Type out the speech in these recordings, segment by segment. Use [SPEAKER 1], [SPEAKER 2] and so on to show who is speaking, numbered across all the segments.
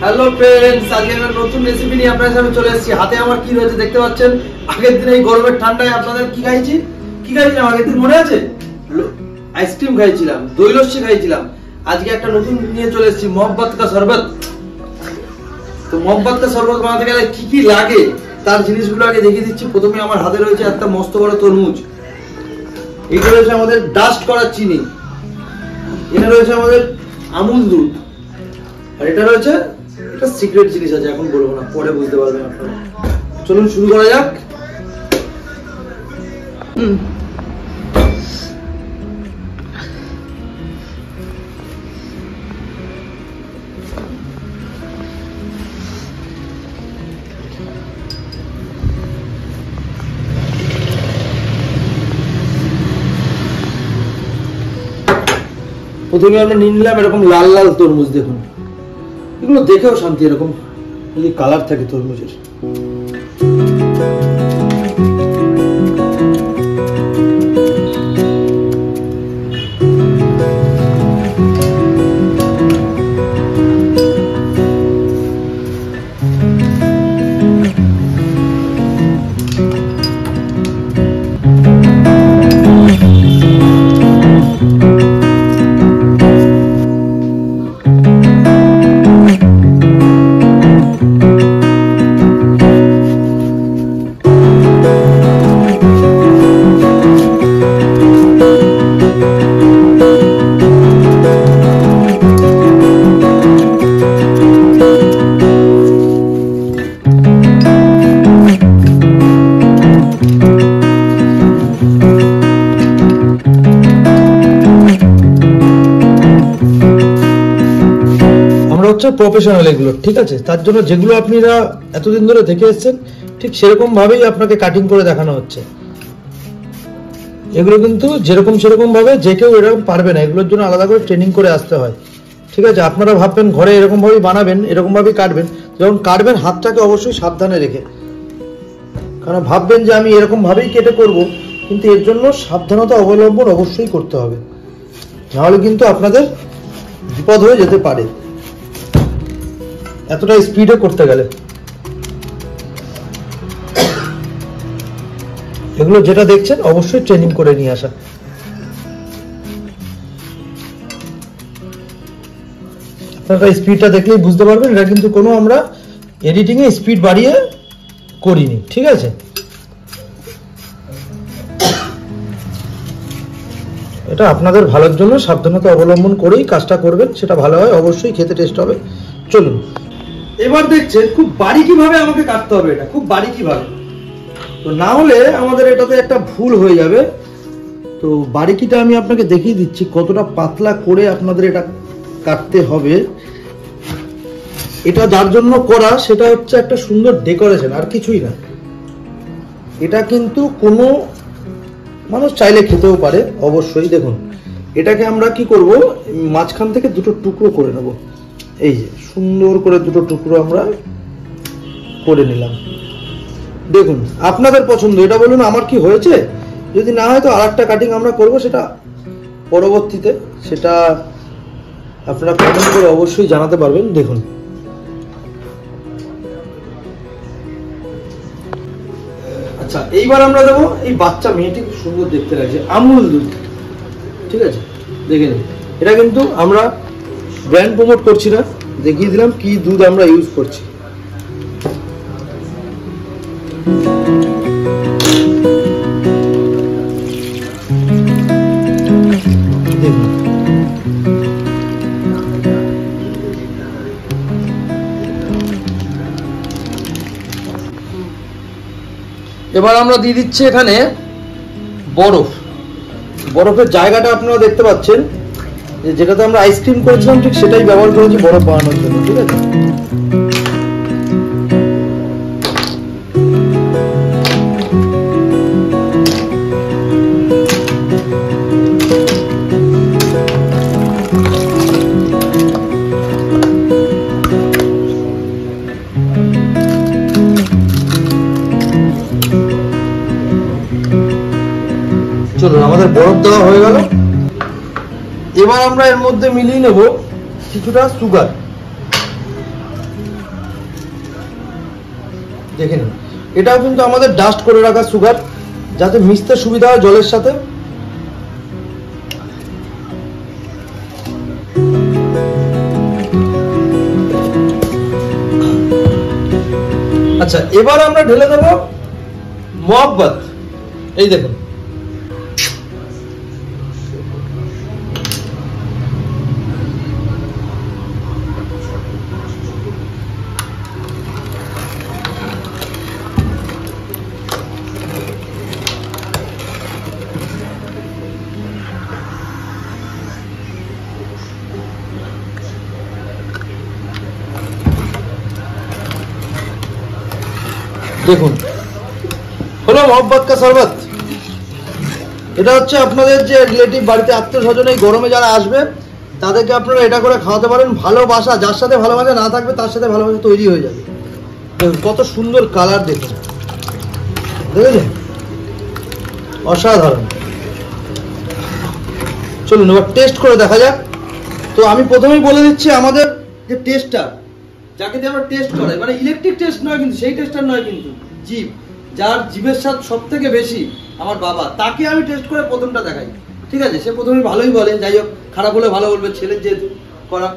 [SPEAKER 1] Hello friends, আজকে আমরা নতুন রেসিপি নিয়ে আপনাদের সামনে চলে এসেছি। হাতে আমার কি রয়েছে দেখতে পাচ্ছেন। আগের দিন এই গরমের ঠান্ডায় আপনাদের কি খাইছিলাম আগের দিন মনে আছে? আইসক্রিম খাইছিলাম, দই লস্যি খাইছিলাম। আজকে একটা নতুন নিয়ে চলে এসেছি, মোহব্বত কা শরবত। তো মোহব্বত কা শরবত বানাতে গেলে কি কি লাগে তার জিনিসগুলো আগে দেখিয়ে দিচ্ছি। প্রথমে আমার হাতে রয়েছে একটা মস্ত বড় তরমুজ, এটা রয়েছে আমাদের ডাস্ট করা চিনি, এটা রয়েছে আমাদের আমুল দুধ, আর এটা রয়েছে একটা সিক্রেট জিনিস আছে, এখন বলবো না, পরে বুঝতে পারবেন আপনারা। চলুন শুরু করা যাক। প্রথমে আমরা নিয়ে নিলাম এরকম লাল লাল তরমুজ। দেখুন, এগুলো দেখেও শান্তি, এরকম যদি কালার থাকে তরমুজের। প্রফেশনাল এগুলো, ঠিক আছে? তার জন্য যেগুলো আপনারা এতদিন ধরে দেখে এসেছেন ঠিক সেরকম ভাবেই আপনাকে কাটিং করে দেখানো হচ্ছে। এগুলো কিন্তু যেরকম সেরকম ভাবে যে কেউ এরকম পারবে না, এগুলোর জন্য আলাদা করে ট্রেনিং করে আসতে হয়, ঠিক আছে? আপনারা ভাববেন ঘরে এরকম ভাবেই বানাবেন, এরকম ভাবেই কাটবেন। যখন কাটবেন হাতটাকে অবশ্যই সাবধানে রেখে, কারণ ভাববেন যে আমি এরকম ভাবেই কেটে করব, কিন্তু এর জন্য সাবধানতা অবলম্বন অবশ্যই করতে হবে, নাহলে কিন্তু আপনাদের বিপদ হয়ে যেতে পারে এতটা স্পিডে করতে গেলে। এগুলো যেটা দেখছেন অবশ্যই ট্রেনিং করে নিয়ে আসা। আপনারা স্পিডটা দেখলেই বুঝতে পারবেন এটা কিন্তু কোনো আমরা এডিটিং এ স্পিড বাড়িয়ে করিনি, ঠিক আছে? এটা আপনাদের ভালোর জন্য সাবধানতা অবলম্বন করেই কাজটা করবেন, সেটা ভালো হয়, অবশ্যই খেতে টেস্ট হবে। চলুন এবার দেখছেন খুব বারিকি ভাবে আমাকে কাটতে হবে, এটা খুব বারিকি ভাবে, তো না হলে আমাদের এটাতে একটা ভুল হয়ে যাবে। তো বারিকিটা আমি আপনাকে দেখিয়ে দিচ্ছি কতটা পাতলা করে আপনাদের এটা কাটতে হবে। এটা যার জন্য করা সেটা হচ্ছে একটা সুন্দর ডেকোরেশন, আর কিছুই না। এটা কিন্তু কোনো মানুষ চাইলে খেতেও পারে অবশ্যই। দেখুন এটাকে আমরা কি করব, মাঝখান থেকে দুটো টুকরো করে নেব। এই যে সুন্দর করে দুটো টুকরো আমরা করে নিলাম। দেখুন আপনাদের পছন্দ, এটা বলুন আমার কি হয়েছে। যদি না হয় তো আর একটা কাটিং আমরা করব, সেটা পরবর্তীতে, সেটা আপনারা কমেন্ট করে অবশ্যই জানাতে পারবেন। দেখুন আচ্ছা, এইবার আমরা দেবো এই বাচ্চা মেয়েটি, খুব সুন্দর দেখতে লাগছে, আমুল দুধ, ঠিক আছে? দেখে নিন, এটা কিন্তু আমরা ব্র্যান্ড প্রমোট করছি না, দেখিয়ে দিলাম কি দুধ আমরা ইউজ করছি। এবার আমরা দিয়ে দিচ্ছি এখানে বরফ। বরফের জায়গাটা আপনারা দেখতে পাচ্ছেন, যেটাতে আমরা আইসক্রিম করেছিলাম ঠিক সেটাই ব্যবহার করেছি বরফ বানানোর জন্য, ঠিক আছে? চলুন আমাদের বরফ দেওয়া হয়ে গেল। এবার আমরা এর মধ্যে মিলিয়ে নেব কিছুটা সুগার। দেখে নিন। এটাও কিন্তু আমাদের ডাস্ট করে রাখা সুগার, যাতে মিশতে সুবিধা হয় জলের সাথে। আচ্ছা, এবার আমরা ঢেলে দেব মোহাব্বত। এই দেখুন, দেখুন হলো মোহাব্বত কা শরবত। এটা হচ্ছে আপনাদের যে রিলেটিভ বাড়িতে আত্মীয় স্বজন এই গরমে যারা আসবে তাদেরকে আপনারা এটা করে খাওয়াতে পারেন। ভালোবাসা, যার সাথে ভালোবাসা না থাকবে তার সাথে ভালোবাসা তৈরি হয়ে যাবে। দেখুন কত সুন্দর কালার, দেখুন দেখেছেন, অসাধারণ। চলুন এবার টেস্ট করে দেখা যাক। তো আমি প্রথমেই বলে দিচ্ছি, আমাদের যে টেস্টটা, যাকে দিয়ে আমরা টেস্ট করাই, মানে ইলেকট্রিক টেস্ট নয় কিন্তু, সেই টেস্টটা নয় কিন্তু, জিভ, যার জিভের স্বাদ সব থেকে বেশি আমার বাবা, তাকে আমি টেস্ট করে প্রথমটা দেখাই। ঠিক আছে, সে প্রথমে ভালোই বলে, যাই হোক খারাপ হলে ভালো বলবে, ছেলের যেহেতু করা।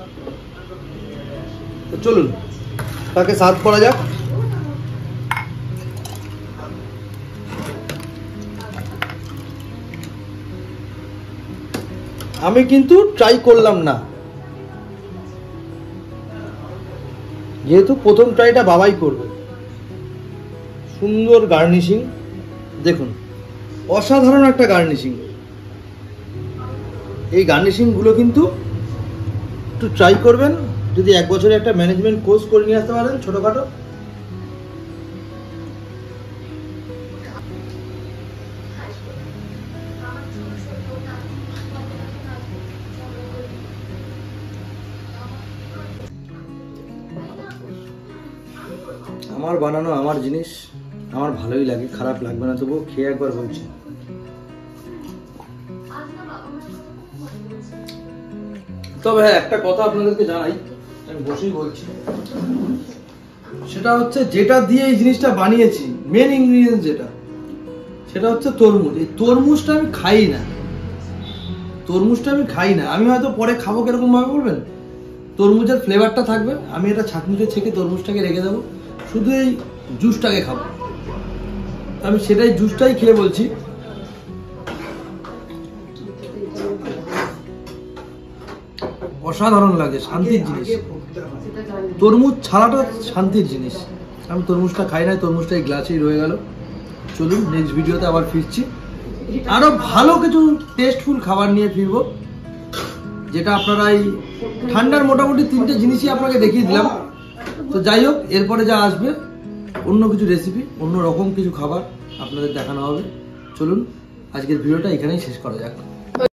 [SPEAKER 1] তো চলুন তাকে সার্ভ করা যাক। আমি কিন্তু ট্রাই করলাম না, যেহেতু প্রথম ট্রাইটা বাবাই করবে। সুন্দর গার্নিশিং, দেখুন অসাধারণ একটা গার্নিশিং। এই গার্নিশিং গুলো কিন্তু একটু ট্রাই করবেন, যদি 1 বছরে একটা ম্যানেজমেন্ট কোর্স করে নিয়ে আসতে পারেন ছোটখাটো। আমার বানানো আমার জিনিস আমার ভালোই লাগে, খারাপ লাগবে না, তবুও খেয়ে একবার বলছি। তবে হ্যাঁ, একটা কথা আপনাদেরকে জানাই, আমি বসেই বলছি, সেটা হচ্ছে যেটা দিয়ে এই জিনিসটা বানিয়েছি, মেন ইনগ্রিডিয়েন্ট যেটা, সেটা হচ্ছে তরমুজ। এই তরমুজটা আমি খাই না, আমি হয়তো পরে খাবো, কিরকম ভাবে বলবেন, তরমুজের ফ্লেভারটা থাকবে, আমি এটা ছাঁকনিতে ছেঁকে তরমুজটাকে রেখে দেবো, শুধু এই জুসটাকে খাবো। আমি সেটাই, জুসটাই খেয়ে বলছি। অসাধারণ লাগে, শান্তির জিনিস। তরমুজ ছাড়াটা শান্তির জিনিস। আমি তরমুজটা খাই না, তরমুজটা এই গ্লাসেই রয়ে গেল। চলুন নেক্সট ভিডিওতে আবার ফিরছি, আরো ভালো কিছু টেস্টফুল খাবার নিয়ে ফিরবো, যেটা আপনারা এই ঠান্ডার মোটামুটি 3টে জিনিসই আপনাকে দেখিয়ে দিলাম। তো যাই হোক, এরপরে যা আসবে অন্য কিছু রেসিপি, অন্য রকম কিছু খাবার আপনাদের দেখানো হবে। চলুন আজকের ভিডিওটা এখানেই শেষ করা যাক।